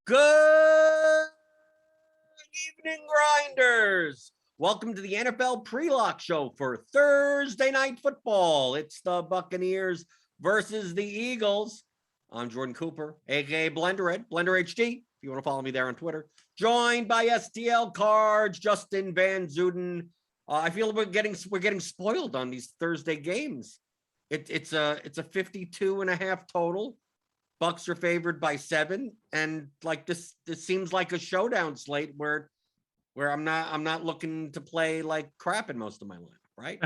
Good evening, Grinders. Welcome to the NFL Pre-Lock Show for Thursday Night Football. It's the Buccaneers versus the Eagles. I'm Jordan Cooper, aka BlenderEd, Blender HD, if you want to follow me there on Twitter. Joined by STL Cards, Justin Van Zuden. I feel we're getting spoiled on these Thursday games. It's a 52.5 total. Bucs are favored by 7, and like this seems like a showdown slate where I'm not looking to play like crap in most of my life, right?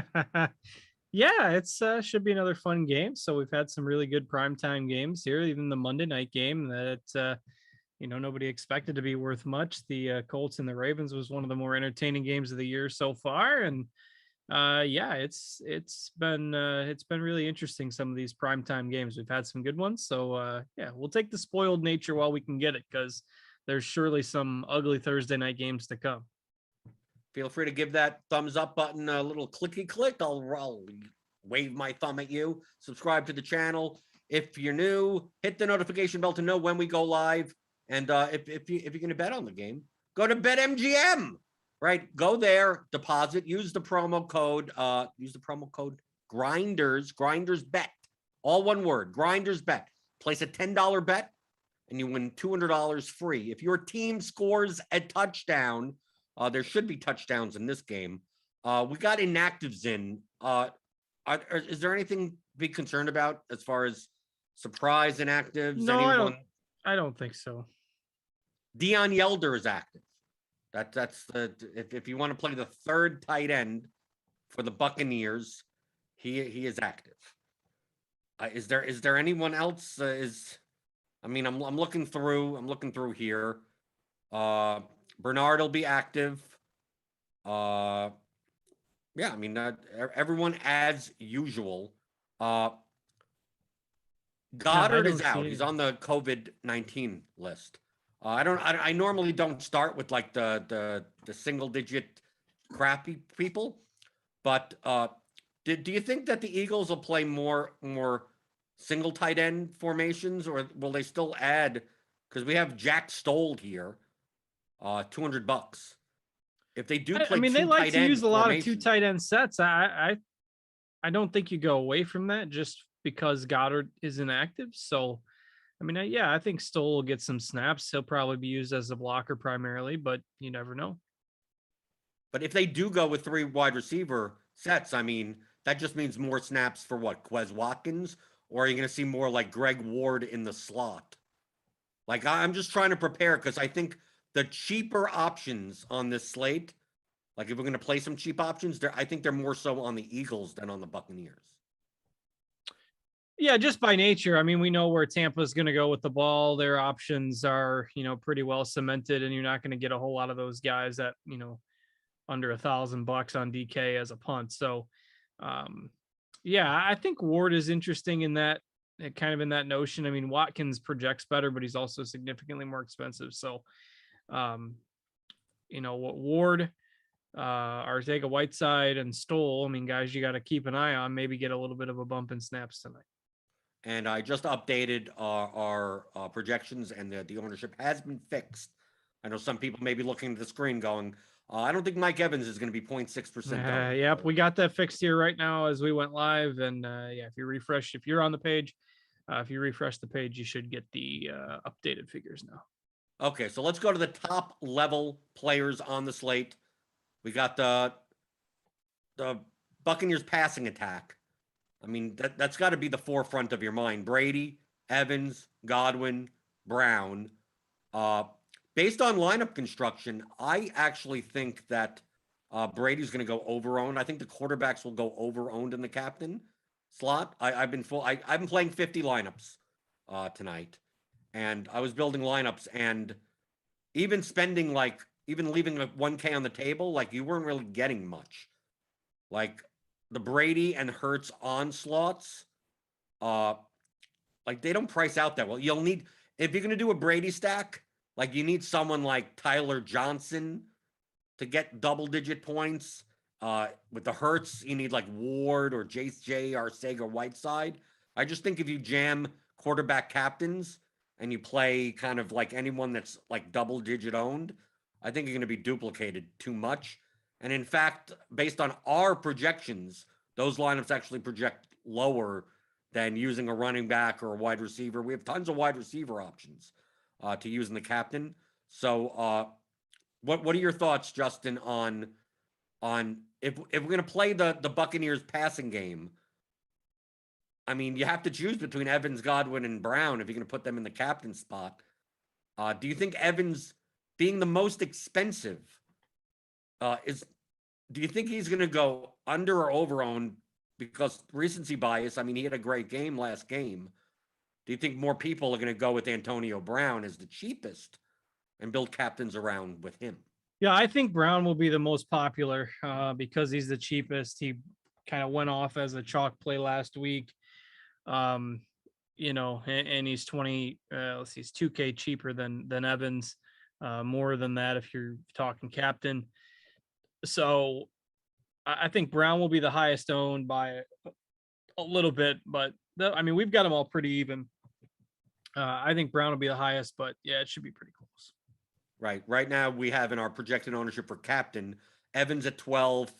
Yeah, it's should be another fun game. So we've had some really good primetime games here, even the Monday night game that nobody expected to be worth much. The Colts and the Ravens was one of the more entertaining games of the year so far, and it's been really interesting, some of these primetime games. We've had some good ones, so we'll take the spoiled nature while we can get it, because there's surely some ugly Thursday night games to come. Feel free to give that thumbs up button a little clicky click. I'll wave my thumb at you. Subscribe to the channel if you're new. Hit the notification bell to know when we go live. And if you're going to bet on the game, go to BetMGM. Right, go there, deposit, use the promo code GRINDERSBET, all one word, GRINDERSBET. Place a $10 bet and you win $200 free. If your team scores a touchdown, there should be touchdowns in this game. We got inactives in. Is there anything to be concerned about as far as surprise inactives? No, I don't think so. Dion Yelder is active. That's the if you want to play the third tight end for the Buccaneers, he is active. Is there anyone else? I'm looking through here. Bernard will be active. Everyone as usual. Goddard is out. He's on the COVID-19 list. I normally don't start with like the single digit crappy people, but do you think that the Eagles will play more single tight end formations, or will they still add? Because we have Jack Stoll here, $200. If they do play, they like to use a lot of 2 tight end sets. I don't think you go away from that just because Goddard is inactive. So. I think Stoll will get some snaps. He'll probably be used as a blocker primarily, but you never know. But if they do go with 3 wide receiver sets, that just means more snaps for what? Quez Watkins? Or are you going to see more like Greg Ward in the slot? Like, I'm just trying to prepare, because I think the cheaper options on this slate, like if we're going to play some cheap options, I think they're more so on the Eagles than on the Buccaneers. Yeah, just by nature. We know where Tampa is going to go with the ball. Their options are, pretty well cemented, and you're not going to get a whole lot of those guys at, under $1,000 on DK as a punt. So, I think Ward is interesting in that, kind of in that notion. Watkins projects better, but he's also significantly more expensive. So, Ward, Arcega-Whiteside, and Stoll, guys you got to keep an eye on, maybe get a little bit of a bump in snaps tonight. And I just updated our projections, and the ownership has been fixed. I know some people may be looking at the screen going, I don't think Mike Evans is going to be 0.6%. Yep, we got that fixed here right now as we went live. And if you refresh, if you're on the page, If you refresh the page, you should get the updated figures now. Okay, so let's go to the top level players on the slate. We got the Buccaneers passing attack. I mean, that's got to be the forefront of your mind. Brady, Evans, Godwin, Brown. Based on lineup construction, I actually think that Brady's going to go over-owned. I think the quarterbacks will go over-owned in the captain slot. I've been playing 50 lineups tonight, and I was building lineups, and even spending even leaving a 1K on the table, like you weren't really getting much. Like the Brady and Hurts onslaughts, like they don't price out that well. You'll need, if you're going to do a Brady stack, like you need someone like Tyler Johnson to get double-digit points. With the Hurts, you need like Ward or J. Arcega-Whiteside. I just think if you jam quarterback captains and you play kind of like anyone that's like double-digit owned, I think you're going to be duplicated too much. And in fact, based on our projections, those lineups actually project lower than using a running back or a wide receiver. We have tons of wide receiver options to use in the captain. So what are your thoughts, Justin, on if we're going to play the Buccaneers passing game? I mean, you have to choose between Evans, Godwin, and Brown if you're going to put them in the captain spot. Do you think Evans, being the most expensive, do you think he's going to go under or over owned because recency bias? I mean, he had a great game last game. Do you think more people are going to go with Antonio Brown as the cheapest and build captains around with him? Yeah, I think Brown will be the most popular because he's the cheapest. He kind of went off as a chalk play last week. And he's 20, he's 2K cheaper than Evans, more than that if you're talking captain. So I think Brown will be the highest owned by a little bit, but we've got them all pretty even. I think Brown will be the highest, but yeah, it should be pretty close. Right. Right now we have in our projected ownership for captain, Evans at 12,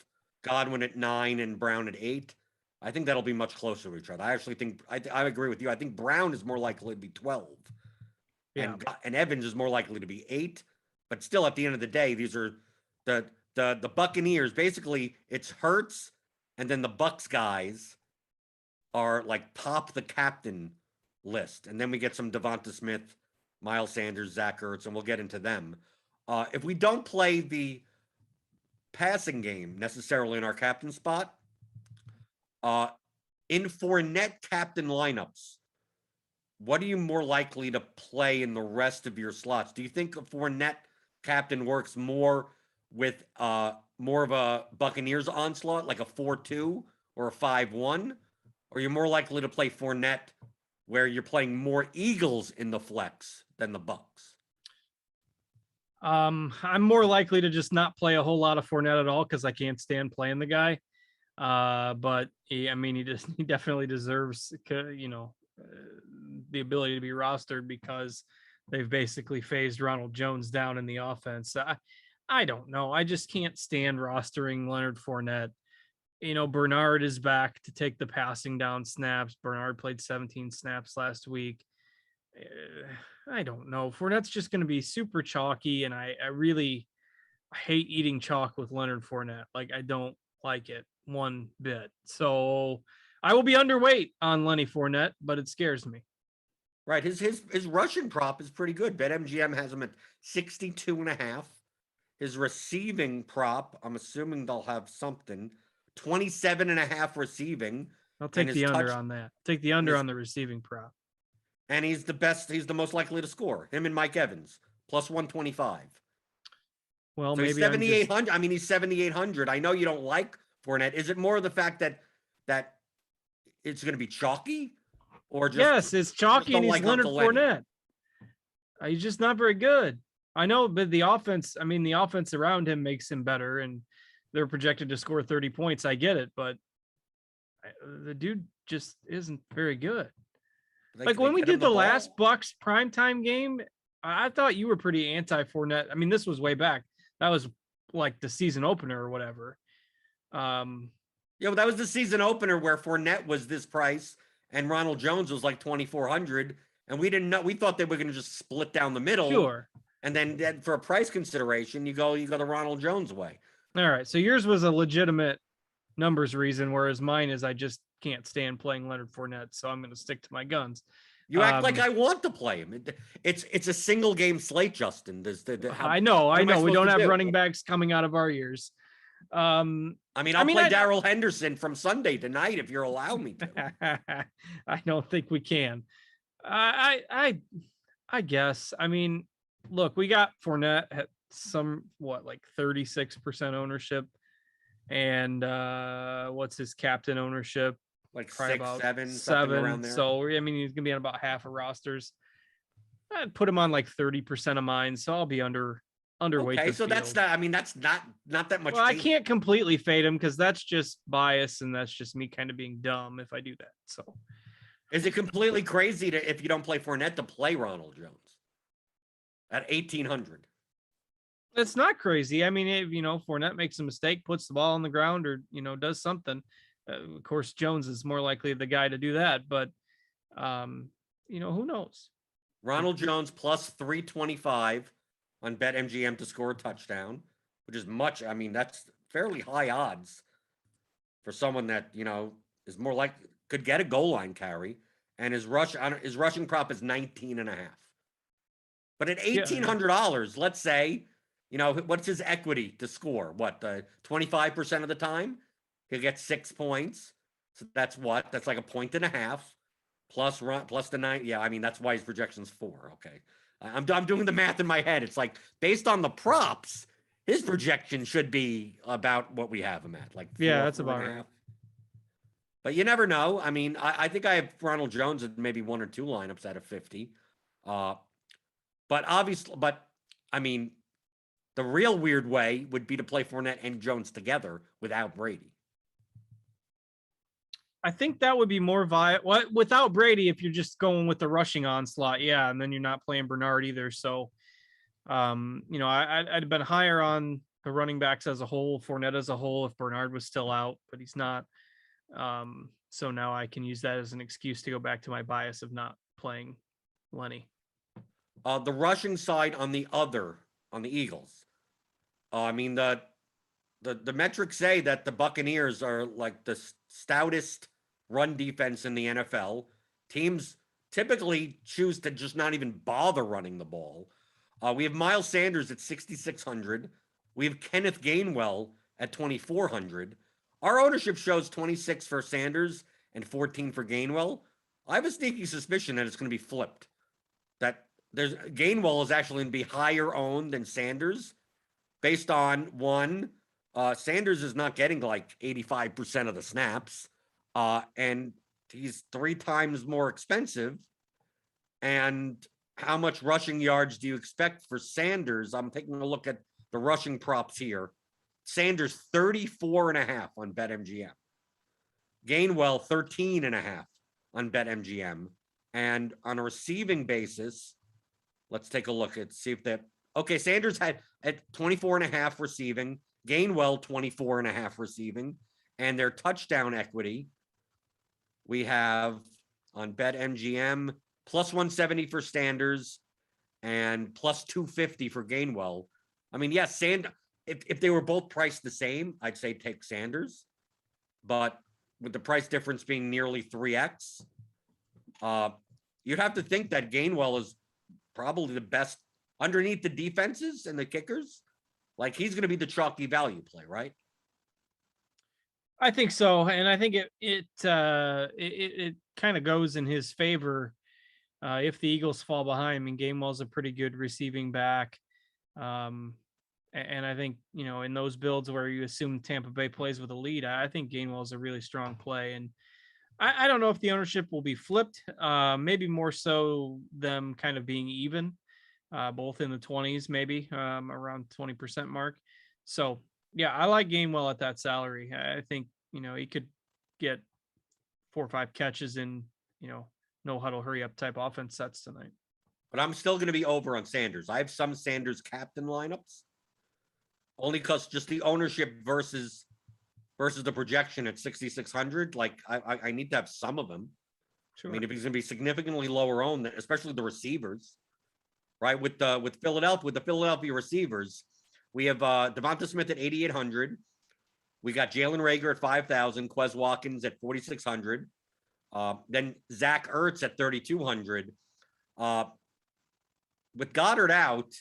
Godwin at 9, and Brown at 8. I think that'll be much closer to each other. I actually think I agree with you. I think Brown is more likely to be 12. Yeah. And Evans is more likely to be 8. But still, at the end of the day, these are the Buccaneers. Basically, it's Hurts, and then the Bucs guys are like top the captain list. And then we get some Devonta Smith, Miles Sanders, Zach Ertz, and we'll get into them. If we don't play the passing game necessarily in our captain spot, in Fournette captain lineups, what are you more likely to play in the rest of your slots? Do you think a Fournette captain works more with more of a Buccaneers onslaught, like a 4-2 or a 5-1? Or you're more likely to play Fournette where you're playing more Eagles in the flex than the Bucs? I'm more likely to just not play a whole lot of Fournette at all because I can't stand playing the guy. But he definitely deserves, the ability to be rostered because they've basically phased Ronald Jones down in the offense. I don't know. I just can't stand rostering Leonard Fournette. Bernard is back to take the passing down snaps. Bernard played 17 snaps last week. I don't know. Fournette's just going to be super chalky, and I hate eating chalk with Leonard Fournette. Like, I don't like it one bit. So I will be underweight on Lenny Fournette, but it scares me. Right. His rushing prop is pretty good. BetMGM has him at 62.5. His receiving prop, I'm assuming they'll have something, 27.5 receiving. I'll take the under on that. Take the under on the receiving prop. And he's the best. He's the most likely to score. Him and Mike Evans, plus 125. Well, so maybe he's 7,800. I mean, he's 7,800. I know you don't like Fournette. Is it more of the fact that it's going to be chalky, or just yes, it's chalky and he's Leonard Fournette? He's just not very good. I know, but the offense around him makes him better, and they're projected to score 30 points. I get it, but the dude just isn't very good. Like when we did the last Bucs primetime game, I thought you were pretty anti-Fournette. I mean, this was way back. That was like the season opener or whatever. Yeah, well, that was the season opener where Fournette was this price, and Ronald Jones was like 2,400, and we didn't know. We thought they were going to just split down the middle. Sure. And then for a price consideration, you go the Ronald Jones way. All right. So yours was a legitimate numbers reason, whereas mine is I just can't stand playing Leonard Fournette, so I'm going to stick to my guns. You act like I want to play him. It's a single game slate, Justin. I know. We don't have do? running backs coming out of our ears. I'll play Darrell Henderson from Sunday tonight if you'll allow me to. I don't think we can. I guess. I mean, look, we got Fournette at like 36% ownership, and what's his captain ownership? Like probably 6, about 7, seven around there. So I mean, he's gonna be on about half of rosters. I'd put him on like 30% of mine, so I'll be underweight. Okay, so that's not. I mean, that's not that much. Well, I can't completely fade him because that's just bias, and that's just me kind of being dumb if I do that. So, is it completely crazy if you don't play Fournette to play Ronald Jones at 1,800? It's not crazy. I mean, if Fournette makes a mistake, puts the ball on the ground, or does something. Of course, Jones is more likely the guy to do that, but who knows? Ronald Jones plus 325 on BetMGM to score a touchdown, which is much. I mean, that's fairly high odds for someone that is more like could get a goal line carry, and his rushing prop is 19.5. But at $1,800, let's say, what's his equity to score? What, 25% of the time? He'll get 6 points. So that's what? That's like 1.5 points plus the 9. Yeah, I mean, that's why his projection's 4. Okay. I'm doing the math in my head. It's like, based on the props, his projection should be about what we have him at. Like 4, that's about right. But you never know. I mean, I think I have Ronald Jones at maybe 1 or 2 lineups out of 50. But I mean, the real weird way would be to play Fournette and Jones together without Brady. I think that would be more viable without Brady if you're just going with the rushing onslaught. Yeah. And then you're not playing Bernard either. So, I'd have been higher on the running backs as a whole, Fournette as a whole, if Bernard was still out, but he's not. So now I can use that as an excuse to go back to my bias of not playing Lenny. The rushing side on the Eagles. I mean, the metrics say that the Buccaneers are like the stoutest run defense in the NFL. Teams typically choose to just not even bother running the ball. We have Miles Sanders at 6,600. We have Kenneth Gainwell at 2,400. Our ownership shows 26 for Sanders and 14 for Gainwell. I have a sneaky suspicion that it's going to be flipped. That Gainwell is actually going to be higher owned than Sanders, based on one. Sanders is not getting like 85% of the snaps, and he's 3 times more expensive. And how much rushing yards do you expect for Sanders? I'm taking a look at the rushing props here. Sanders 34.5 on BetMGM. Gainwell 13.5 on BetMGM. And on a receiving basis, let's take a look at see if that. Okay, Sanders had at 24.5 receiving. Gainwell 24.5 receiving, and their touchdown equity we have on BetMGM plus 170 for Sanders and plus 250 for Gainwell. I mean, yes, if they were both priced the same, I'd say take Sanders, but with the price difference being nearly 3x, you'd have to think that Gainwell is probably the best underneath the defenses and the kickers. Like, he's going to be the chalky value play, right? I think so, and I think it kind of goes in his favor if the Eagles fall behind. I mean, Gainwell's a pretty good receiving back, and I think in those builds where you assume Tampa Bay plays with a lead, I think Gainwell's a really strong play, and I don't know if the ownership will be flipped. Maybe more so them kind of being even. Both in the 20s, maybe around 20% mark. So yeah, I like Gainwell at that salary. I think, he could get 4 or 5 catches in, no huddle, hurry up type offense sets tonight. But I'm still going to be over on Sanders. I have some Sanders captain lineups only because just the ownership versus the projection at 6,600. Like I need to have some of them. Sure. I mean, if he's going to be significantly lower owned, especially the receivers, right? With the Philadelphia receivers, we have Devonta Smith at 8,800. We got Jalen Reagor at 5,000, Quez Watkins at 4,600. Then Zach Ertz at 3,200. With Goddard out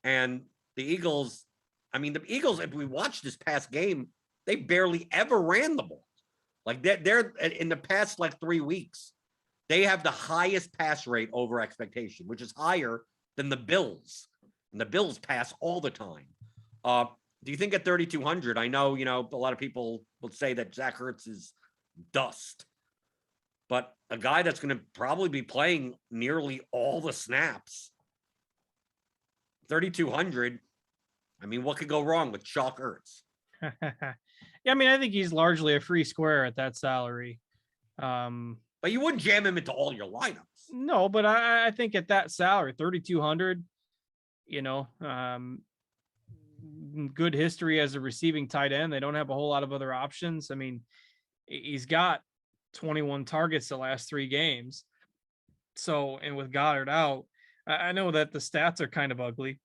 and the Eagles, I mean, the Eagles, if we watched this past game, they barely ever ran the ball. Like they're in the past like 3 weeks, they have the highest pass rate over expectation, which is higher than the Bills. And the Bills pass all the time. Do you think at 3,200, I know, a lot of people will say that Zach Ertz is dust, but a guy that's going to probably be playing nearly all the snaps, 3,200, I mean, what could go wrong with Chalk Ertz? Yeah, I mean, I think he's largely a free square at that salary. But you wouldn't jam him into all your lineups. No, but I think at that salary, 3,200, good history as a receiving tight end. They don't have a whole lot of other options. I mean, he's got 21 targets the last 3 games. So, and with Goddard out, I know that the stats are kind of ugly.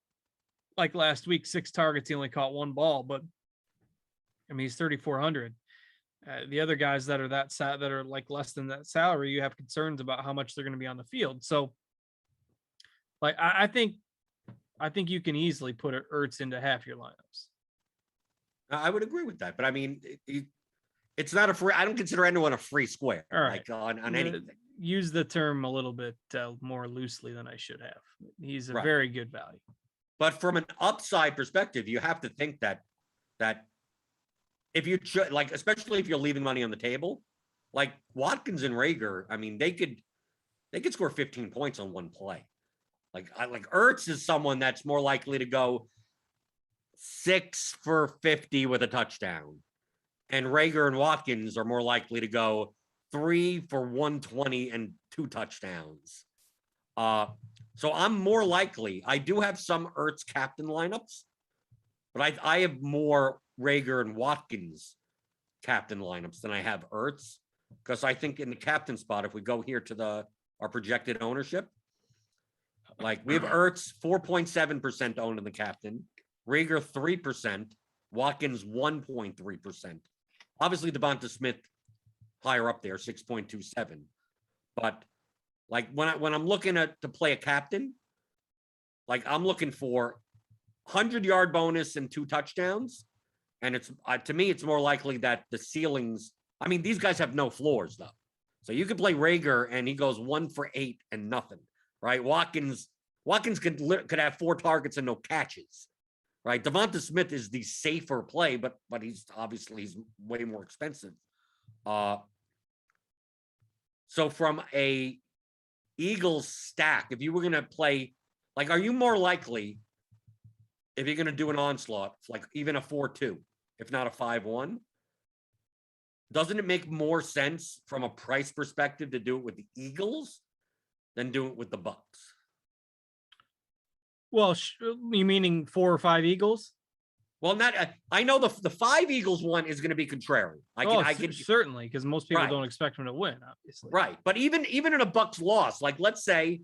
Like last week, 6 targets, he only caught 1 ball, but I mean, he's 3,400. The other guys that are that are like less than that salary, you have concerns about how much they're going to be on the field. So, like, I think you can easily put Ertz into half your lineups. I would agree with that, but I mean, it's not a free. I don't consider anyone a free square. All right. Like on anything. Use the term a little bit more loosely than I should have. He's a Right. very good value. But from an upside perspective, you have to think that if you like, especially if you're leaving money on the table, like Watkins and Reagor, I mean, they could score 15 points on one play. Like Ertz is someone that's more likely to go 6 for 50 with a touchdown, and Reagor and Watkins are more likely to go 3 for 120 and 2 touchdowns. So I'm more likely. I do have some Ertz captain lineups, but I have more Reagor and Watkins captain lineups than I have Ertz, because I think in the captain spot, if we go here to our projected ownership, like we have Ertz 4.7% owned in the captain, Reagor 3%, Watkins 1.3%. Obviously, Devonta Smith higher up there, 6.27. But like when I'm looking to play a captain, like I'm looking for 100-yard bonus and 2 touchdowns. And it's to me, it's more likely that the ceilings, I mean, these guys have no floors though. So you could play Reagor and he goes 1 for 8 and nothing, right? Watkins could have 4 targets and no catches, right? Devonta Smith is the safer play, but he's way more expensive. So from a Eagles stack, if you were going to play, like, are you more likely, if you're going to do an onslaught, like even a 4-2, if not a 5-1, doesn't it make more sense from a price perspective to do it with the Eagles than do it with the Bucs? Well, you meaning 4 or 5 Eagles? Well, not. I know the 5 Eagles one is going to be contrary. I can certainly, because most people Right. don't expect them to win, obviously. Right, but even in a Bucs loss, like let's say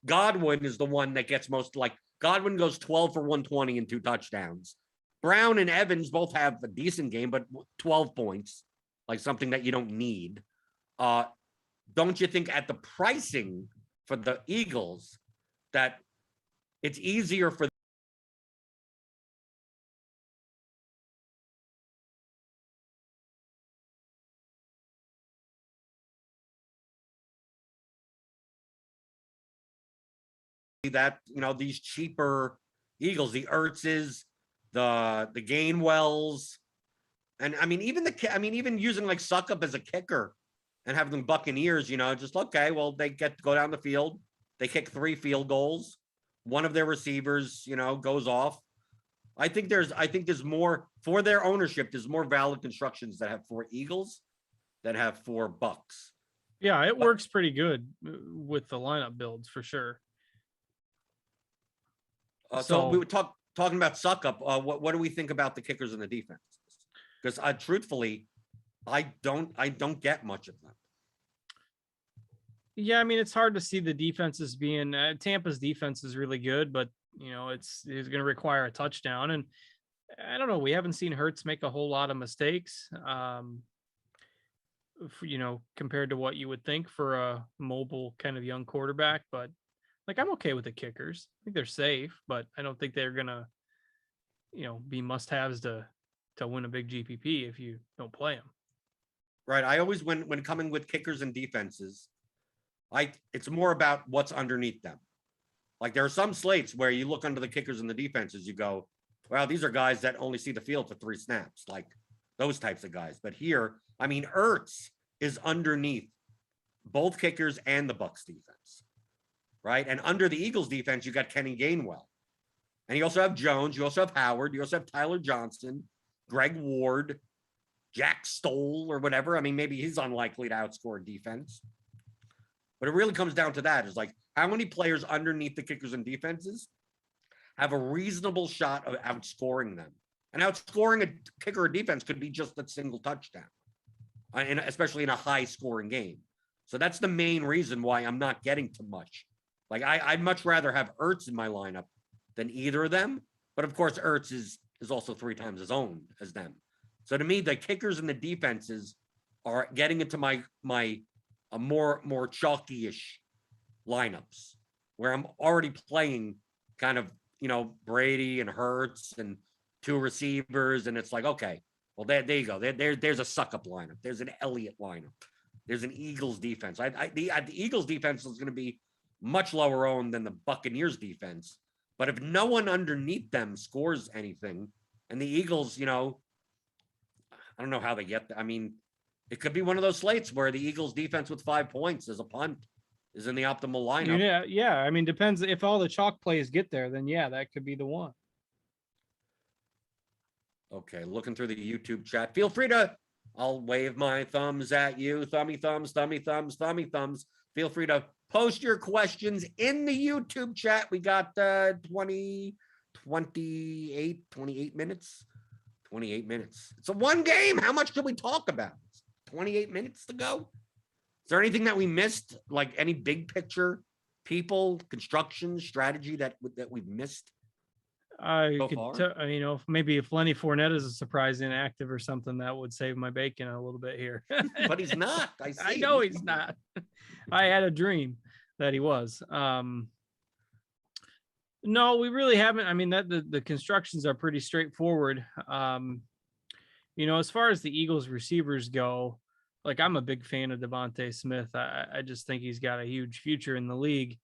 Godwin is the one that gets most. Like Godwin goes 12 for 120 and 2 touchdowns. Brown and Evans both have a decent game, but 12 points, like something that you don't need. Don't you think at the pricing for the Eagles that it's easier for that, these cheaper Eagles, the Ertzes, the Gainwells, and I mean even using like Suckup as a kicker and having the Buccaneers, just okay, well, they get to go down the field, they kick 3 field goals, one of their receivers, goes off. I think there's more for their ownership. There's more valid constructions that have 4 Eagles that have 4 Bucs. Yeah, it works pretty good with the lineup builds for sure. So we were talking about Suckup. What do we think about the kickers and the defense? Because truthfully, I don't get much of them. Yeah, I mean, it's hard to see the defenses being Tampa's defense is really good, but it's going to require a touchdown. And I don't know. We haven't seen Hurts make a whole lot of mistakes, compared to what you would think for a mobile kind of young quarterback. But like, I'm okay with the kickers. I think they're safe, but I don't think they're going to, be must haves to win a big GPP if you don't play them. Right. I always, when coming with kickers and defenses, it's more about what's underneath them. Like there are some slates where you look under the kickers and the defenses, you go, wow, these are guys that only see the field for 3 snaps, like those types of guys. But here, I mean, Ertz is underneath both kickers and the Bucs defense, right? And under the Eagles defense, you got Kenny Gainwell. And you also have Jones, you also have Howard, you also have Tyler Johnson, Greg Ward, Jack Stoll, or whatever. I mean, maybe he's unlikely to outscore defense. But it really comes down to that. Is like how many players underneath the kickers and defenses have a reasonable shot of outscoring them. And outscoring a kicker or defense could be just a single touchdown, and especially in a high-scoring game. So that's the main reason why I'm not getting to much. Like I'd much rather have Ertz in my lineup than either of them. But of course, Ertz is also 3 times as owned as them. So to me, the kickers and the defenses are getting into my more chalky-ish lineups where I'm already playing kind of, Brady and Hurts and 2 receivers. And it's like, okay, well, there you go. There's a suck-up lineup. There's an Elliott lineup. There's an Eagles defense. The Eagles defense is going to be much lower owned than the Buccaneers defense. But if no one underneath them scores anything, and the Eagles, I don't know how they get there. I mean, it could be one of those slates where the Eagles defense with 5 points as a punt is in the optimal lineup. Yeah. I mean, depends if all the chalk plays get there, then yeah, that could be the one. Okay, looking through the YouTube chat. Feel free to, I'll wave my thumbs at you. Thummy thumbs, thummy thumbs, thummy thumbs. Feel free to post your questions in the YouTube chat. We got 28 minutes. 28 minutes. It's a one game. How much did we talk about? 28 minutes to go. Is there anything that we missed? Like any big picture, people, construction, strategy that we've missed? Maybe if Lenny Fournette is a surprise inactive or something, that would save my bacon a little bit here. But he's not. I know he's not. I had a dream that he was. No, we really haven't. I mean, the constructions are pretty straightforward. As far as the Eagles receivers go, like I'm a big fan of Devontae Smith. I just think he's got a huge future in the league.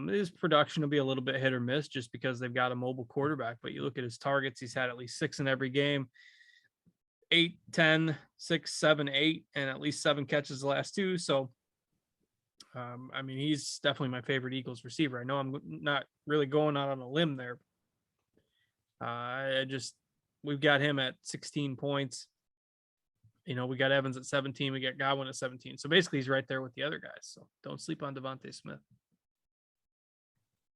His production will be a little bit hit or miss just because they've got a mobile quarterback. But you look at his targets, he's had at least 6 in every game, 8, 10, 6, 7, 8, and at least 7 catches the last 2. So, I mean, he's definitely my favorite Eagles receiver. I know I'm not really going out on a limb there. We've got him at 16 points. We got Evans at 17. We got Godwin at 17. So basically he's right there with the other guys. So don't sleep on Devontae Smith.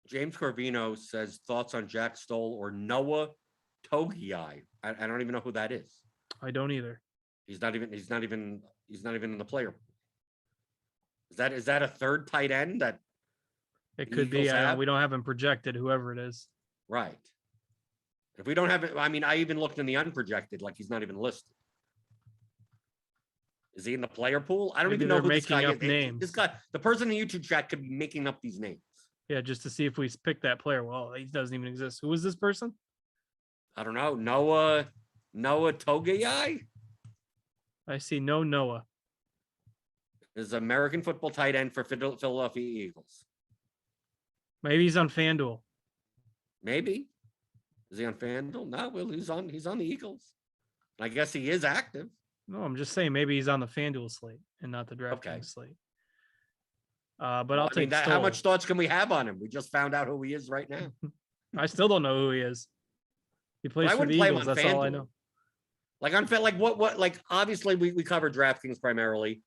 James Corvino says thoughts on Jack Stoll or Noah Togiai. I don't even know who that is. I don't either. He's not even in the player. Is that a third tight end that it could be? We don't have him projected, whoever it is. Right. If we don't have it, I mean, I even looked in the unprojected, like he's not even listed. Is he in the player pool? I don't even know who this guy is. Names. This guy, the person in the YouTube chat could be making up these names. Yeah, just to see if we pick that player. Well, he doesn't even exist. Who is this person? I don't know. Noah Togiai? I see no Noah. Is American football tight end for Philadelphia Eagles. Maybe he's on FanDuel. Maybe. Is he on FanDuel? No, well, he's on the Eagles. I guess he is active. No, I'm just saying maybe he's on the FanDuel slate and not the DraftKings slate. But I'll take that. How much thoughts can we have on him? We just found out who he is right now. I still don't know who he is. He plays for the Eagles. That's all I know. Like obviously we cover DraftKings primarily.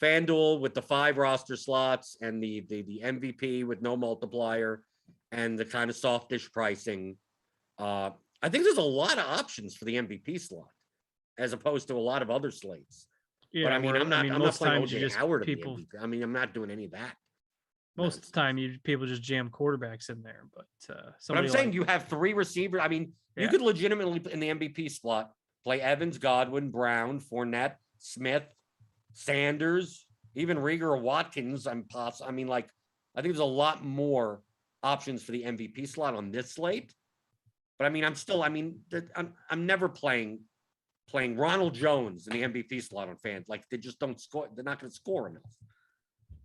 FanDuel with the 5 roster slots and the MVP with no multiplier and the kind of softish pricing. I think there's a lot of options for the MVP slot as opposed to a lot of other slates. But Yeah, I mean, where I mean, I'm not most playing times you OJ just Howard in the people MVP. I mean, I'm not doing any of that most of nonsense. the time you people just jam quarterbacks in there, but But I'm somebody saying like you have three receivers. I mean, you yeah, could legitimately in the MVP slot play Evans, Godwin, Brown, Fournette, Smith, Sanders, even Rieger or Watkins. I mean, like, I think there's a lot more options for the MVP slot on this slate. But I mean, I'm never playing Ronald Jones in the MVP slot on fans. Like, they just don't score. They're not going to score enough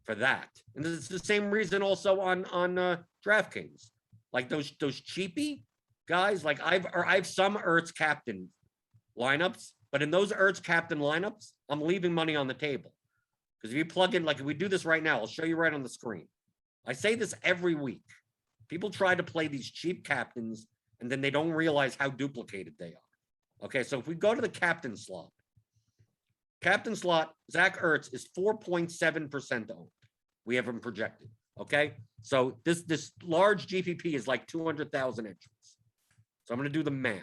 for that. And it's the same reason also on DraftKings. Like those cheapy guys. Like I've some Ertz captain lineups, but in those Ertz captain lineups, I'm leaving money on the table. Because if you plug in, like if we do this right now, I'll show you right on the screen. I say this every week. People try to play these cheap captains and then they don't realize how duplicated they are. Okay, so if we go to the captain slot, Zach Ertz is 4.7% owned. We have him projected. Okay, so this large GPP is like 200,000 entries. So I'm going to do the math.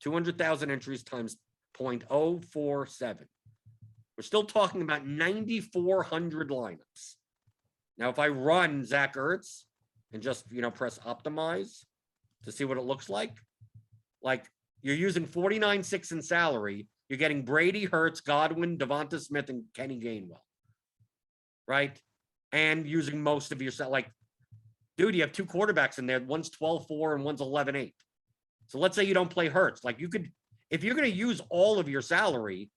200,000 entries times 0.047. We're still talking about 9,400 lineups. Now, if I run Zach Ertz and just, press optimize to see what it looks like you're using 49.6 in salary. You're getting Brady, Hurts, Godwin, Devonta Smith, and Kenny Gainwell, right? And using most of your dude, you have two quarterbacks in there. One's 12-4 and one's 11-8. So let's say you don't play Hurts. Like you could, if you're going to use all of your salary,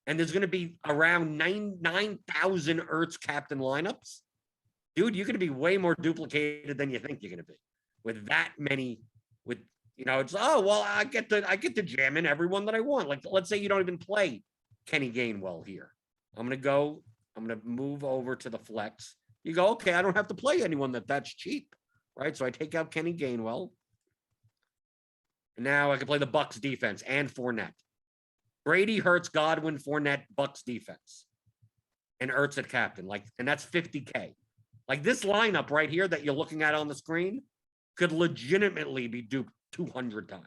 and there's going to be around 9,000 Ertz captain lineups, dude, you're going to be way more duplicated than you think you're going to be with that many. It's I get to jam in everyone that I want. Like let's say you don't even play Kenny Gainwell here. I'm going to move over to the flex. You go, okay, I don't have to play anyone that's cheap, right? So I take out Kenny Gainwell. And now I can play the Bucs defense and Fournette. Brady, Hurts, Godwin, Fournette, Bucs defense. And Ertz at captain. And that's 50K. Like this lineup right here that you're looking at on the screen could legitimately be duped 200 times.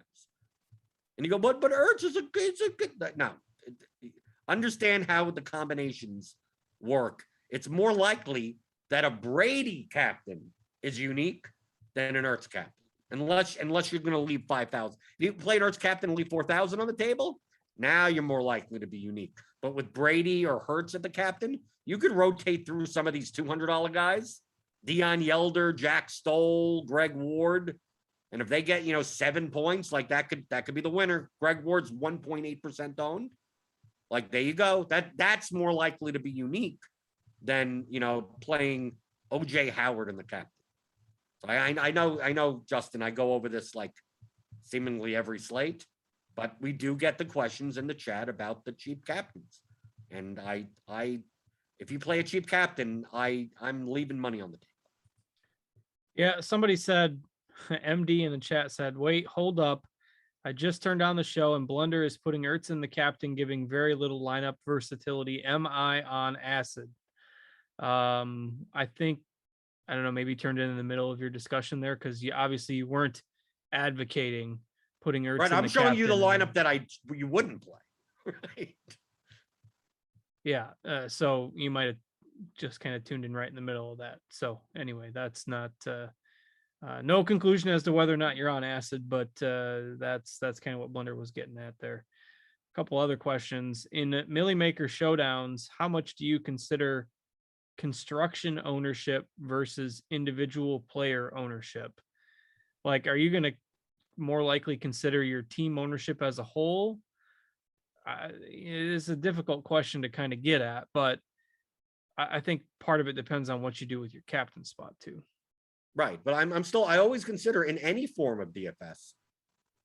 And you go, but Ertz is a good. No. Understand how the combinations work. It's more likely that a Brady captain is unique than an Ertz captain. Unless you're going to leave 5,000. If you play an Ertz captain and leave 4,000 on the table, now you're more likely to be unique. But with Brady or Hurts at the captain, you could rotate through some of these $200 guys. Deion Yelder, Jack Stoll, Greg Ward. And if they get, 7 points, like that could be the winner. Greg Ward's 1.8% owned. Like, there you go. That's more likely to be unique than, playing OJ Howard in the captain. So I know, Justin, I go over this like seemingly every slate, but we do get the questions in the chat about the cheap captains. And if you play a cheap captain, I'm leaving money on the table. Yeah, somebody said, MD in the chat said, wait, hold up. I just turned on the show and Blunder is putting Ertz in the captain, giving very little lineup versatility. Am I on acid? I think, I don't know, maybe turned in the middle of your discussion there because you obviously weren't advocating putting Ertz right, in I'm the showing you the captain. lineup that you wouldn't play. Right. Yeah, so you might have just kind of tuned in right in the middle of that. So anyway, that's not no conclusion as to whether or not you're on acid, but that's kind of what Blunder was getting at there. A couple other questions. In Millie Maker showdowns, how much do you consider construction ownership versus individual player ownership? Like, are you going to more likely consider your team ownership as a whole? It is a difficult question to kind of get at, but I think part of it depends on what you do with your captain spot too. Right, but I always consider in any form of DFS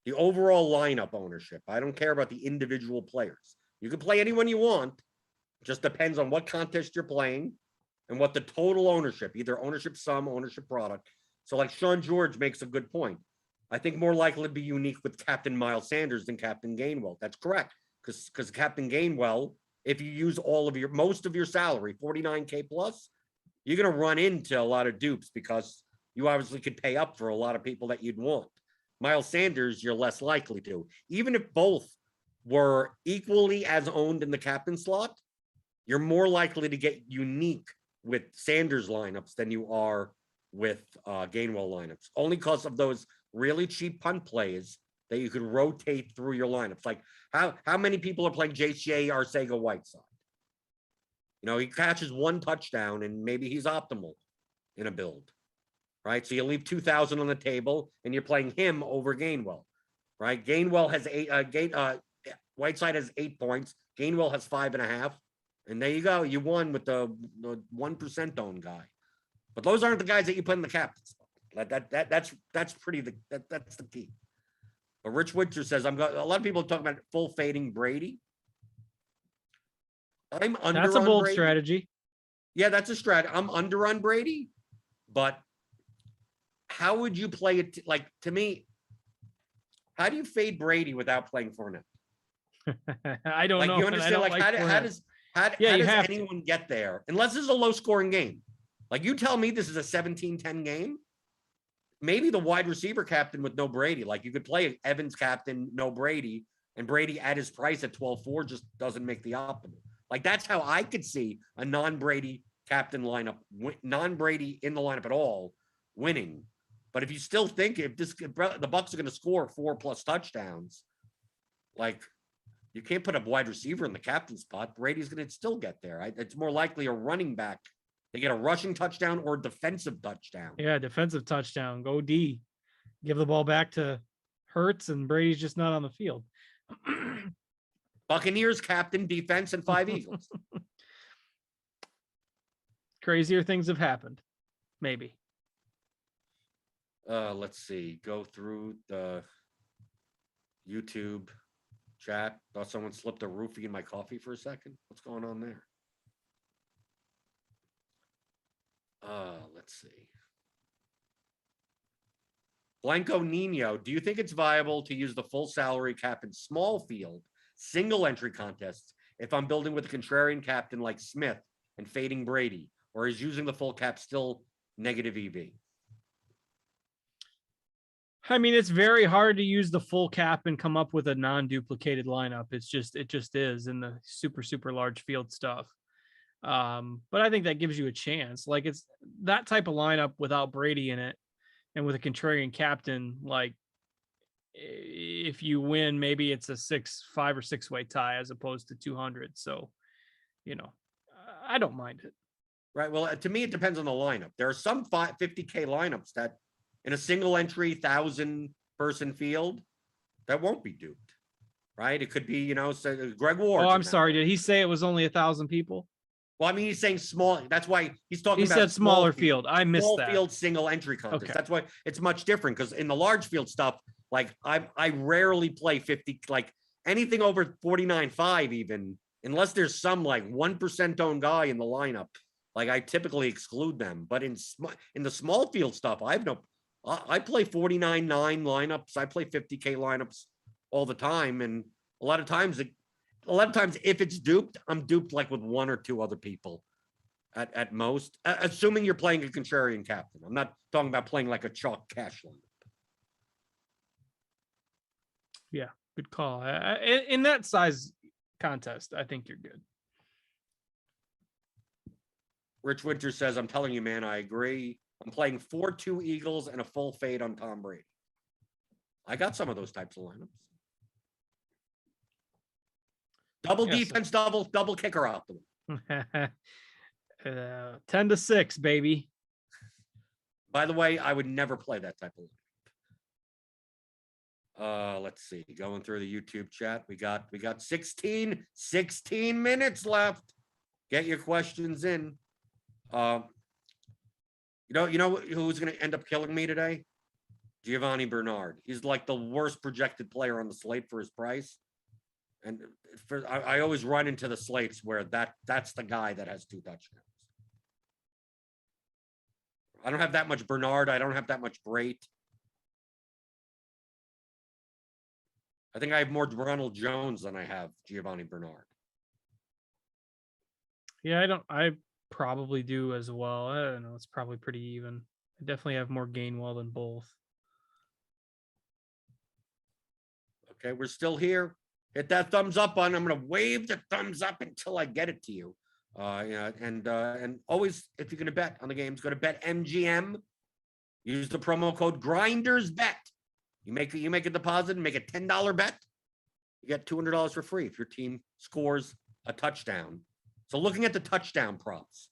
the overall lineup ownership. I don't care about the individual players. You can play anyone you want. It just depends on what contest you're playing and what the total ownership, either ownership sum, ownership product. So like Sean George makes a good point. I think more likely to be unique with Captain Miles Sanders than Captain Gainwell. That's correct. Because Captain Gainwell, if you use most of your salary, 49K plus, you're going to run into a lot of dupes because you obviously could pay up for a lot of people that you'd want. Miles Sanders, you're less likely to. Even if both were equally as owned in the captain slot, you're more likely to get unique with Sanders lineups than you are with Gainwell lineups, only because of those really cheap punt plays that you could rotate through your lineups. Like how many people are playing JJ Arcega-Whiteside? You know, he catches one touchdown and maybe he's optimal in a build, right? So you leave 2,000 on the table and you're playing him over Gainwell, right? Gainwell has Whiteside has 8 points. Gainwell has 5.5. And there you go. You won with the 1% owned guy. But those aren't the guys that you put in the captain spot. That's the key. But Rich Winter says, a lot of people talk about full fading Brady. I'm under. That's a bold Brady. strategy. Yeah, that's a strat. I'm under on Brady, but how would you play it? Like, to me, how do you fade Brady without playing Fournette? I don't know. You understand? Like how does anyone get there? Unless this is a low scoring game. Like, you tell me this is a 17-10 game. Maybe the wide receiver captain with no Brady. Like, you could play Evans captain, no Brady, and Brady at his price at 12-4 just doesn't make the optimal. Like, that's how I could see a non-Brady captain lineup, non-Brady in the lineup at all, winning. But if you still think the Bucs are going to score 4+ touchdowns, like, you can't put a wide receiver in the captain spot. Brady's going to still get there. It's more likely a running back. They get a rushing touchdown or a defensive touchdown. Yeah, defensive touchdown. Go D. Give the ball back to Hurts, and Brady's just not on the field. Buccaneers captain, defense, and 5 Eagles. Crazier things have happened. Maybe. Let's see. Go through the YouTube chat. Thought someone slipped a roofie in my coffee for a second. What's going on there? Let's see. Blanco Nino, do you think it's viable to use the full salary cap in small field, single entry contests if I'm building with a contrarian captain like Smith and fading Brady, or is using the full cap still negative EV? I mean, it's very hard to use the full cap and come up with a non-duplicated lineup. It just is in the super large field stuff. But I think that gives you a chance. Like, it's that type of lineup without Brady in it and with a contrarian captain. Like, if you win, maybe it's a 5 or 6 way tie as opposed to 200. So, I don't mind it. Right. Well, to me, it depends on the lineup. There are some 50K lineups that in a single entry 1,000-person field that won't be duped. Right. It could be, Greg Ward. Oh, I'm sorry. Did he say it was only 1,000 people? Well, I mean, he's saying small. That's why he's talking about. He said smaller field. I missed small that. Field single entry contest. Okay. That's why it's much different, because in the large field stuff, like I rarely play 50, like anything over 49.5 even, unless there's some like 1% owned guy in the lineup. Like, I typically exclude them. But in the small field stuff, I play 49.9 lineups. I play 50K lineups all the time, and a lot of times if it's duped, I'm duped like with 1 or 2 other people at most, assuming you're playing a contrarian captain. I'm not talking about playing like a chalk cash lineup. Yeah, good call. In that size contest, I think you're good. Rich Winter says, I'm telling you, man, I agree. I'm playing 4-2 Eagles and a full fade on Tom Brady. I got some of those types of lineups. Double defense, double kicker optimal. 10-6, baby. By the way, I would never play that type of lineup. Let's see. Going through the YouTube chat, we got 16 minutes left. Get your questions in. You know who's going to end up killing me today? Giovanni Bernard. He's like the worst projected player on the slate for his price. And I always run into the slates where that's the guy that has 2 touchdowns. I don't have that much Bernard. I don't have that much Brait. I think I have more Ronald Jones than I have Giovanni Bernard. Yeah, I probably do as well. I don't know. It's probably pretty even. I definitely have more Gainwell than both. Okay, we're still here. Hit that thumbs up button. I'm going to wave the thumbs up until I get it to you. And always, if you're going to bet on the games, go to BetMGM. Use the promo code GRINDERSBET. You make a deposit and make a $10 bet. You get $200 for free if your team scores a touchdown. So looking at the touchdown props,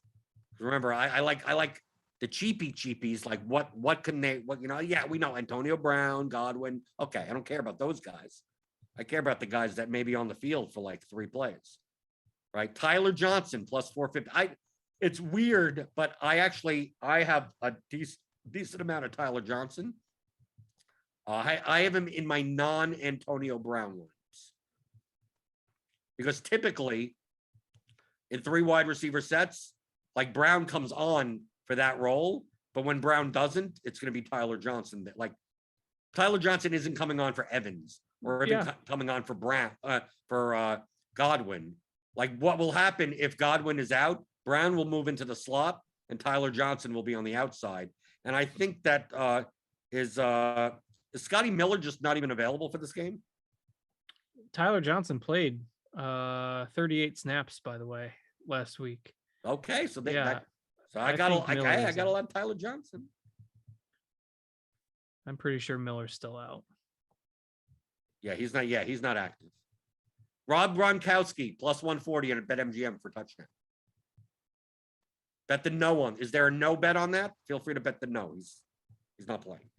remember, I like the cheapies. Like what can they? Yeah, we know Antonio Brown, Godwin. Okay, I don't care about those guys. I care about the guys that may be on the field for like 3 plays. Right, Tyler Johnson plus 450. It's weird, but I have a decent amount of Tyler Johnson. I have him in my non-Antonio Brown lineups because typically in 3 wide receiver sets, like Brown comes on for that role, but when Brown doesn't, it's going to be Tyler Johnson. That like Tyler Johnson isn't coming on for Evans or even coming on for Godwin. Like what will happen if Godwin is out? Brown will move into the slot, and Tyler Johnson will be on the outside. And I think that is Scotty Miller just not even available for this game? Tyler Johnson played 38 snaps, by the way, last week. Okay, so I got to love Tyler Johnson. I'm pretty sure Miller's still out. Yeah, he's not active. Rob Gronkowski plus 140 at BetMGM for touchdown. Bet the no on. Is there a no bet on that? Feel free to bet the no. He's not playing.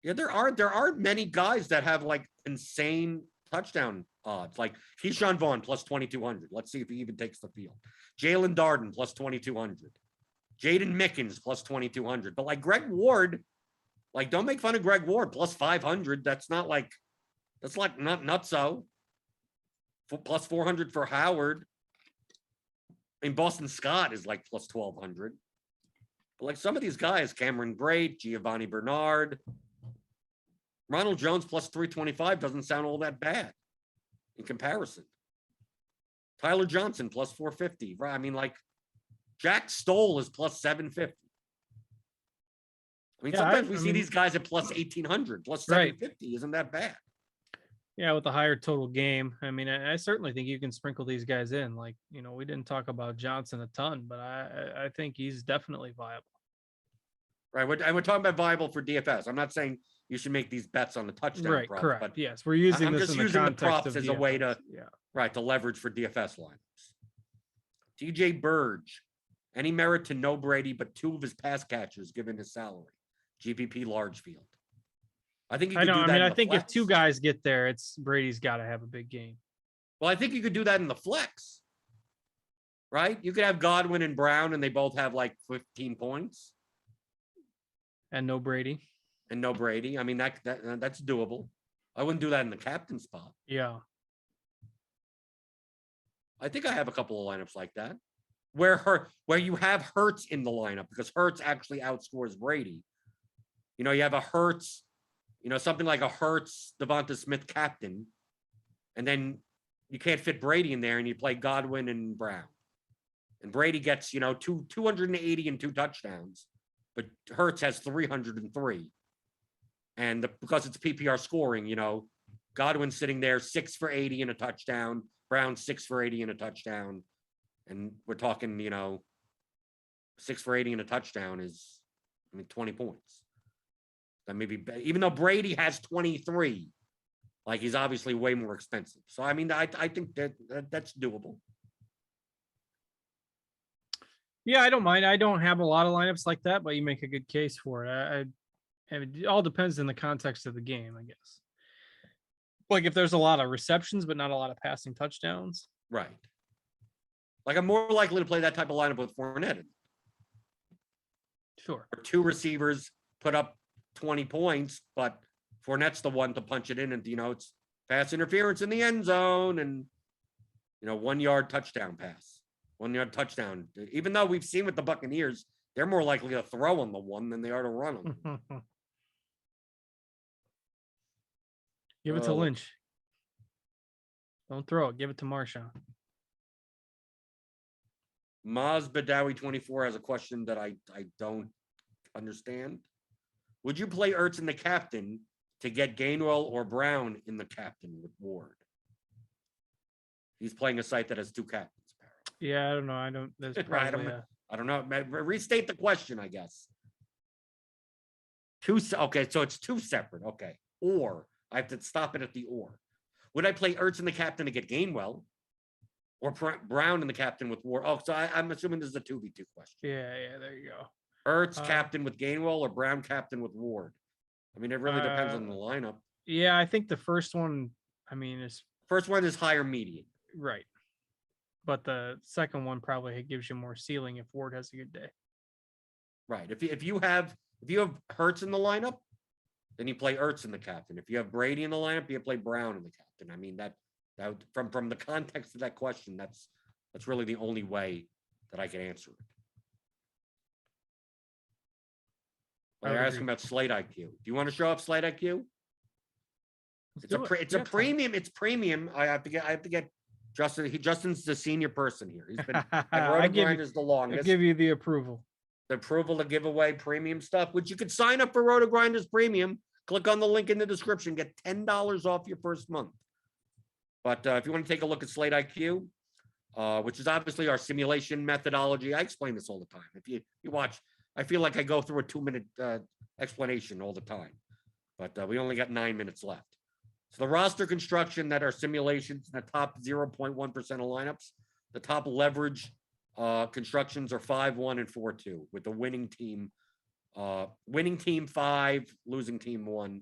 Yeah, there are many guys that have like insane touchdown odds, like Keyshawn Vaughn plus 2,200. Let's see if he even takes the field. Jalen Darden plus 2,200. Jaden Mickens plus 2,200. But like Greg Ward, like don't make fun of Greg Ward plus 500. That's not nutso. Plus 400 for Howard. I mean, Boston Scott is like plus 1,200. But like some of these guys, Cameron Brate, Giovanni Bernard, Ronald Jones plus 325 doesn't sound all that bad in comparison. Tyler Johnson plus 450. Right? I mean, like Jack Stoll is plus 750. I mean, sometimes we see these guys at plus 1,800, plus 750. Right. Isn't that bad? Yeah, with a higher total game. I mean, I certainly think you can sprinkle these guys in. Like, we didn't talk about Johnson a ton, but I think he's definitely viable. Right. We're talking about viable for DFS. I'm not saying you should make these bets on the touchdown props. Correct. But yes, we're using I'm this just in using the props as DFS. a way to to leverage for DFS lineups. TJ Burge, any merit to no Brady, but 2 of his pass catchers given his salary. GPP large field. I think you could do that. I think if 2 guys get there, Brady's got to have a big game. Well, I think you could do that in the flex. Right? You could have Godwin and Brown, and they both have like 15 points. And no Brady. I mean, that's doable. I wouldn't do that in the captain spot. Yeah. I think I have a couple of lineups like that where you have Hurts in the lineup because Hurts actually outscores Brady. You have a Hurts, something like a Hurts, Devonta Smith captain, and then you can't fit Brady in there and you play Godwin and Brown. And Brady gets, 280 and 2 touchdowns, but Hurts has 303. And because it's PPR scoring, Godwin's sitting there 6 for 80 and a touchdown, Brown 6 for 80 and a touchdown. And we're talking, 6 for 80 and a touchdown is, 20 points. That maybe, even though Brady has 23, like he's obviously way more expensive. So, I think that's doable. Yeah, I don't mind. I don't have a lot of lineups like that, but you make a good case for it. It all depends on the context of the game, I guess. Like if there's a lot of receptions, but not a lot of passing touchdowns. Right. Like I'm more likely to play that type of lineup with Fournette. Sure. Or 2 receivers put up 20 points, but Fournette's the one to punch it in, and it's pass interference in the end zone, and 1-yard touchdown pass, 1-yard touchdown. Even though we've seen with the Buccaneers, they're more likely to throw on the one than they are to run on the one. Give it to Lynch. Don't throw it. Give it to Marshawn. Maz Badawi 24 has a question that I don't understand. Would you play Ertz in the captain to get Gainwell or Brown in the captain with Ward? He's playing a site that has 2 captains. Yeah, I don't know. I don't. There's probably I don't know. Restate the question, I guess. Okay, so it's 2 separate. Okay. Or I have to stop it at the or. Would I play Ertz and the captain to get Gainwell? Or Brown and the captain with Ward? Oh, so I'm assuming this is a 2v2 question. Yeah, there you go. Ertz captain with Gainwell or Brown captain with Ward? I mean, it really depends on the lineup. Yeah, I think the first one, is first one is higher median. Right. But the second one probably gives you more ceiling if Ward has a good day. Right. If you have Hurts in the lineup, then you play Ertz in the captain. If you have Brady in the lineup, you play Brown in the captain. I mean, that from the context of that question, that's really the only way that I can answer it. But you're asking about Slate IQ. Do you want to show up Slate IQ? It's a premium. It's premium. I have to get Justin. Justin's the senior person here. He's been at Rotogrinders the longest. I give you the approval. The approval to give away premium stuff, which you could sign up for Rotogrinders Premium. Click on the link in the description. Get $10 off your first month. But if you want to take a look at Slate IQ, which is obviously our simulation methodology, I explain this all the time. If you watch, I feel like I go through a 2-minute explanation all the time. But we only got 9 minutes left. So the roster construction that are simulations in the top 0.1% of lineups, the top leverage constructions are 5-1 and 4-2 with the winning team 5, losing team 1.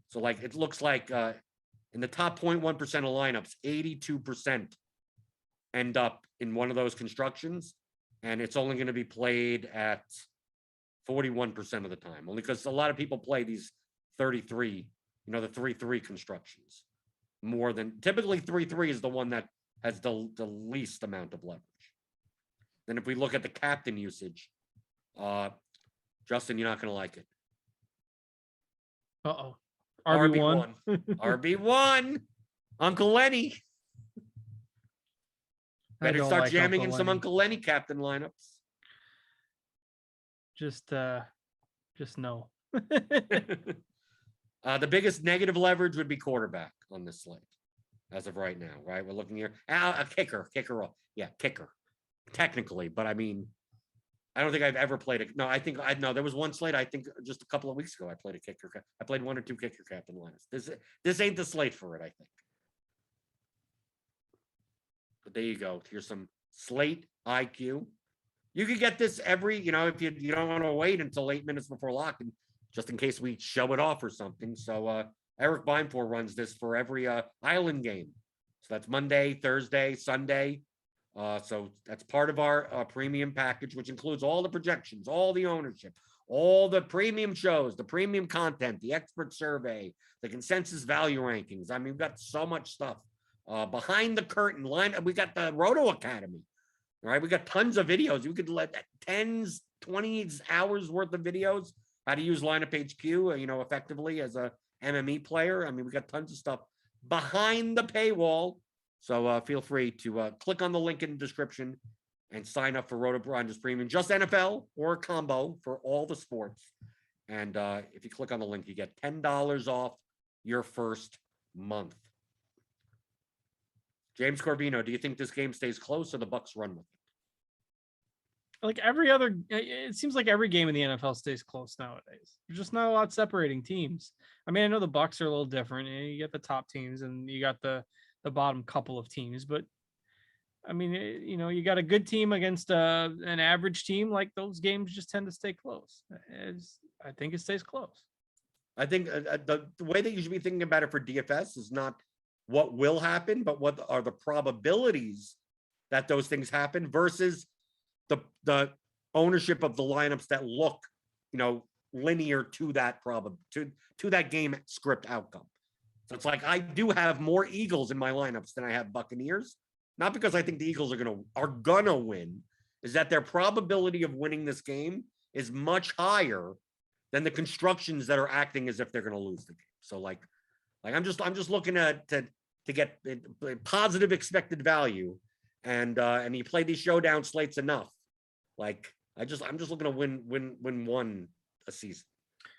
So like it looks like in the top 0.1% of lineups, 82% end up in one of those constructions, and it's only going to be played at 41% of the time, only because a lot of people play these 33, the 3-3 constructions more than typically 3-3 is the one that has the least amount of leverage. Then if we look at the captain usage, Justin, you're not going to like it. Uh-oh. RB1. RB1. Uncle Lenny. Better start jamming in some Uncle Lenny captain lineups. Just no. The biggest negative leverage would be quarterback on this slate as of right now, right? We're looking here. A kicker. Yeah, kicker. Technically, but I mean, I don't think I've ever played it. No, there was one slate. I think just a couple of weeks ago, I played a kicker. I played 1 or 2 kicker captain lineups. This ain't the slate for it, I think. But there you go. Here's some slate IQ. You could get this every, if you don't want to wait until 8 minutes before lock, and just in case we show it off or something. So Eric Beinpour runs this for every island game. So that's Monday, Thursday, Sunday. So that's part of our premium package, which includes all the projections, all the ownership, all the premium shows, the premium content, the expert survey, the consensus value rankings. I mean, we've got so much stuff behind the curtain line. We got the Roto Academy, right? We got tons of videos. You could let 10s, 20 hours worth of videos, how to use lineup HQ, effectively as a MME player. I mean, we got tons of stuff behind the paywall. So feel free to click on the link in the description and sign up for Rotogrinders Premium, just NFL or a combo for all the sports. And if you click on the link, you get $10 off your first month. James Corvino, do you think this game stays close or the Bucs run with it? Like it seems like every game in the NFL stays close nowadays. There's just not a lot separating teams. I mean, I know the Bucs are a little different. You get the top teams and you got the bottom couple of teams, but I mean, you got a good team against an average team. Like those games just tend to stay close. I think it stays close. I think the way that you should be thinking about it for DFS is not what will happen, but what are the probabilities that those things happen versus the ownership of the lineups that look, linear to that to that game script outcome. So it's like I do have more Eagles in my lineups than I have Buccaneers, not because I think the Eagles are gonna win, is that their probability of winning this game is much higher than the constructions that are acting as if they're gonna lose the game. So like I'm just looking to get positive expected value, and you play these showdown slates enough. Like I'm just looking to win one a season,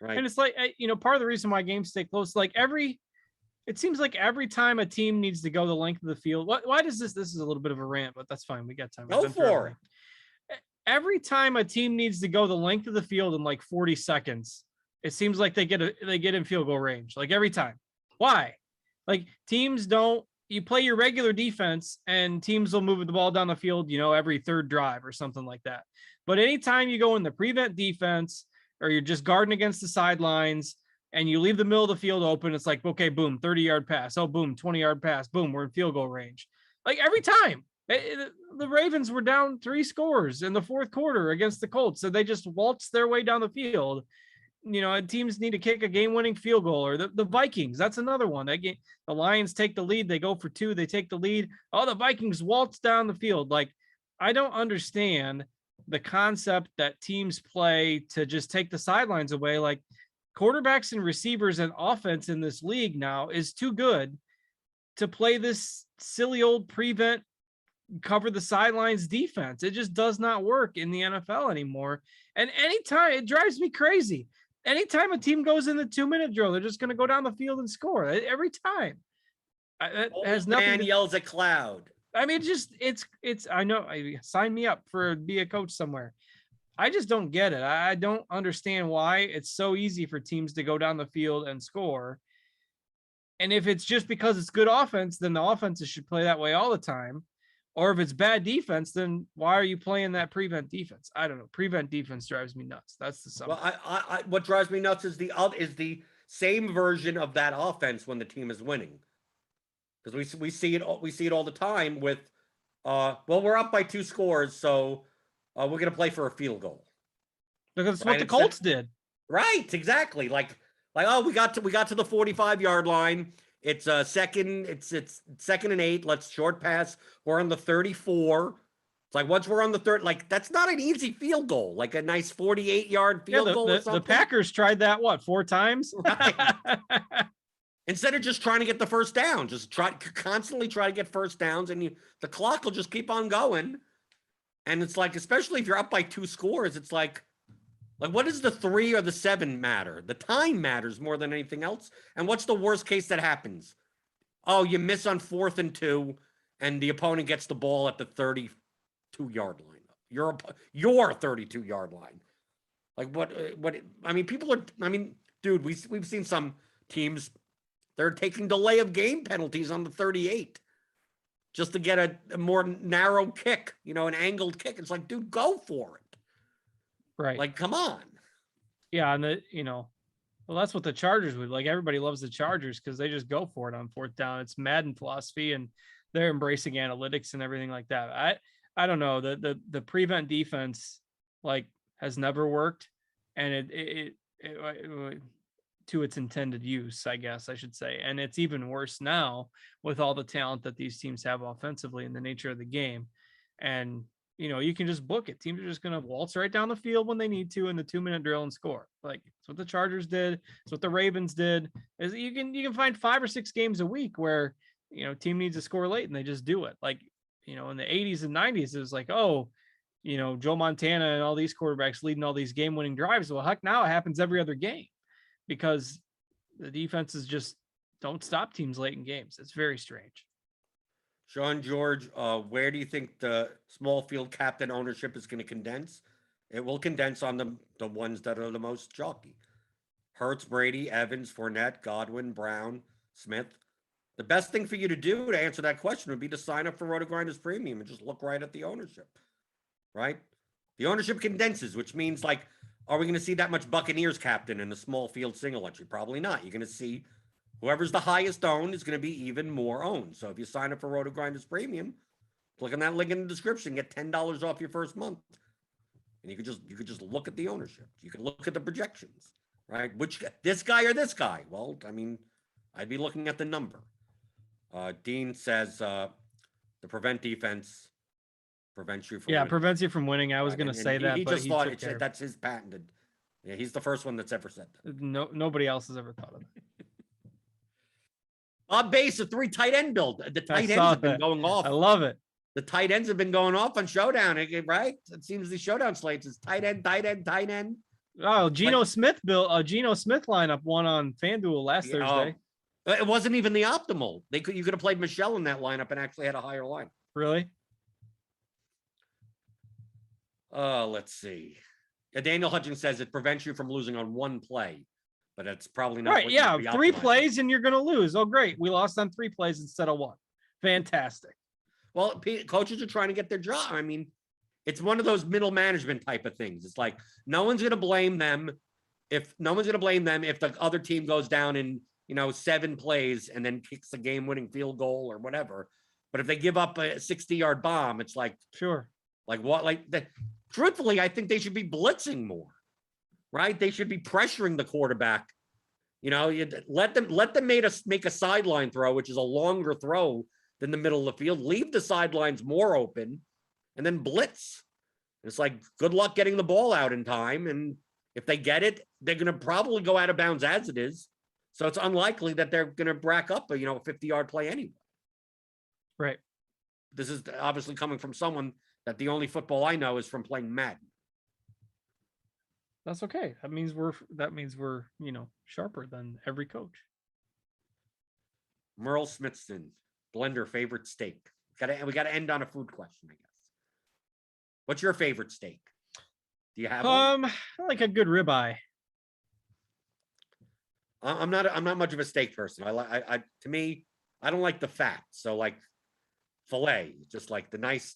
right? And it's like part of the reason why games stay close, like every It seems like every time a team needs to go the length of the field. Why does this? This is a little bit of a rant, but that's fine. We got time. Go for it. Every time a team needs to go the length of the field in like 40 seconds, it seems like they get in field goal range. Like every time. Why? Like teams don't. You play your regular defense, and teams will move the ball down the field, every third drive or something like that. But anytime you go in the prevent defense, or you're just guarding against the sidelines, and you leave the middle of the field open, it's like, okay, boom, 30-yard pass. Oh, boom, 20-yard pass. Boom, we're in field goal range. Like every time. The Ravens were down 3 scores in the fourth quarter against the Colts, so they just waltzed their way down the field. Teams need to kick a game-winning field goal, or the Vikings. That's another one. The Lions take the lead. They go for 2. They take the lead. Oh, the Vikings waltz down the field. Like, I don't understand the concept that teams play to just take the sidelines away. Like, quarterbacks and receivers and offense in this league now is too good to play this silly old prevent, cover the sidelines defense. It just does not work in the NFL anymore. And anytime, it drives me crazy. Anytime a team goes in the 2-minute drill, they're just going to go down the field and score every time. It has nothing. Man yells at cloud. I mean, it's. I know. Sign me up for be a coach somewhere. I just don't get it. I don't understand why it's so easy for teams to go down the field and score. And if it's just because it's good offense, then the offenses should play that way all the time. Or if it's bad defense, then why are you playing that prevent defense? I don't know. Prevent defense drives me nuts. That's the sum. Well, I what drives me nuts is the same version of that offense when the team is winning, because we see it all the time with, we're up by 2 scores, so we're gonna play for a field goal. Because that's what the Colts did. Right, exactly. Like oh, we got to the 45-yard line. It's second. It's 2nd and 8. Let's short pass. We're on the 34. It's like once we're on the third, like that's not an easy field goal. Like a nice 48-yard field goal. Or something. The Packers tried that 4 times. Right. Instead of just trying to get the first down, just constantly try to get first downs, and the clock will just keep on going. And it's like, especially if you're up by 2 scores, it's like what does the 3 or the 7 matter? The time matters more than anything else. And what's the worst case that happens? Oh, you miss on 4th and 2, and the opponent gets the ball at the 32-yard line. Your 32-yard line. Like what? I mean, dude, we've seen some teams, they're taking delay of game penalties on the 38 just to get a more narrow kick, an angled kick. It's like, dude, go for it. Right. Like, come on. Yeah. And well, that's what the Chargers would like. Everybody loves the Chargers because they just go for it on 4th down. It's Madden philosophy, and they're embracing analytics and everything like that. I don't know. The prevent defense has never worked, and it to its intended use, I guess I should say. And it's even worse now with all the talent that these teams have offensively and the nature of the game. And you can just book it. Teams are just going to waltz right down the field when they need to in the 2-minute drill and score. Like it's what the Chargers did. It's what the Ravens did. Is you can find 5 or 6 games a week where, team needs to score late and they just do it. Like, in the 80s and 90s, it was like, oh, Joe Montana and all these quarterbacks leading all these game-winning drives. Well, heck, now it happens every other game because the defenses just don't stop teams late in games. It's very strange. Sean George, where do you think the small field captain ownership is going to condense? It will condense on the ones that are the most chalky. Hurts, Brady, Evans, Fournette, Godwin, Brown, Smith. The best thing for you to do to answer that question would be to sign up for Rotogrinders Premium and just look right at the ownership, right? The ownership condenses, which means are we going to see that much Buccaneers captain in a small field single entry? Probably not. You're going to see whoever's the highest owned is going to be even more owned. So if you sign up for Rotogrinders Premium, click on that link in the description, get $10 off your first month. And you could just look at the ownership. You can look at the projections, right? This guy or this guy? Well, I mean, I'd be looking at the number. Dean says the prevent defense prevents you from winning. Prevents you from winning. I was going to say that, he but just thought that's his patented. Yeah, he's the first one that's ever said that. No, nobody else has ever thought of it. On base, a 3 tight end build. The tight ends have been going off. I love it. The tight ends have been going off on Showdown, right? It seems the Showdown slates is tight end, tight end, tight end. Oh, Geno Smith lineup won on FanDuel last Thursday. It wasn't even the optimal. You could have played Michelle in that lineup and actually had a higher line. Really? Let's see. Daniel Hutchins says it prevents you from losing on one play, but it's probably not Right. what Yeah. you'd be 3 optimizing. plays and you're going to lose. Oh, great. We lost on 3 plays instead of 1. Fantastic. Well, coaches are trying to get their job. I mean, it's one of those middle management type of things. It's like no one's going to blame them if the other team goes down in 7 plays and then kicks a game-winning field goal or whatever. But if they give up a 60-yard bomb, it's like, sure, like what? Like that. Truthfully, I think they should be blitzing more, right? They should be pressuring the quarterback. You let them make a sideline throw, which is a longer throw than the middle of the field. Leave the sidelines more open, and then blitz. It's like, good luck getting the ball out in time. And if they get it, they're going to probably go out of bounds as it is. So it's unlikely that they're going to brack up a 50-yard play anyway. Right. This is obviously coming from someone that the only football I know is from playing Madden. That's okay. That means we're sharper than every coach. Merle Smithson, Blender, favorite steak. We got to end on a food question, I guess. What's your favorite steak? Do you have one? I like a good ribeye. I'm not much of a steak person. To me, I don't like the fat. So like filet, just like the nice,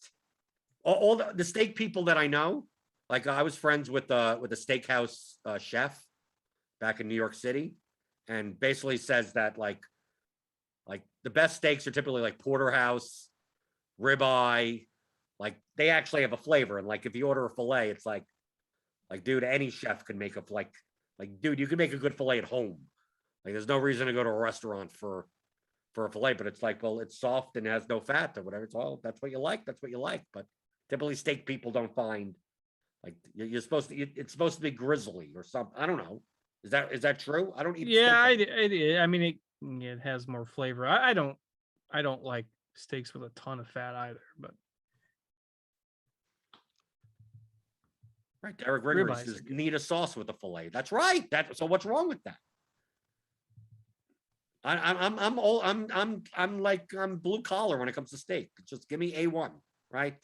all the steak people that I know. Like I was friends with a steakhouse chef back in New York City, and basically says that like the best steaks are typically like porterhouse, ribeye. Like they actually have a flavor, and like if you order a filet, it's like dude, any chef can make dude, you can make a good filet at home. Like there's no reason to go to a restaurant for a filet, but it's like, well, it's soft and has no fat or whatever. It's all that's what you like. That's what you like. But typically steak people don't find like it's supposed to be grizzly or something. I don't know. Is that true? I don't eat. Yeah, I mean it has more flavor. I don't like steaks with a ton of fat either, but right. Derek Gregory says need a sauce with a filet. That's right. So what's wrong with that? I'm blue collar when it comes to steak. Just give me A1, right?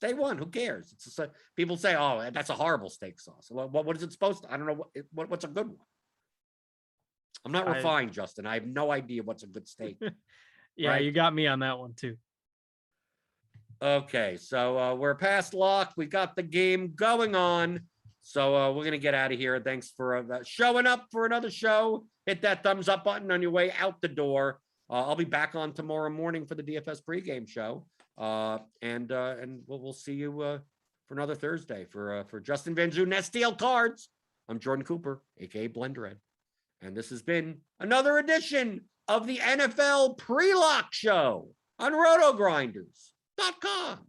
Stay one. Who cares? It's just people say, "Oh, that's a horrible steak sauce." Well, what is it supposed to? I don't know what's a good one. I'm not refined, Justin. I have no idea what's a good steak. Yeah, right? You got me on that one too. Okay, so we're past lock. We got the game going on. So we're gonna get out of here. Thanks for showing up for another show. Hit that thumbs up button on your way out the door. I'll be back on tomorrow morning for the DFS pregame show. And we'll see you for another Thursday for Justin Van Zoon at Steel Cards. I'm Jordan Cooper, aka Blenderhead, and this has been another edition of the NFL Pre-Lock Show on Rotogrinders.com.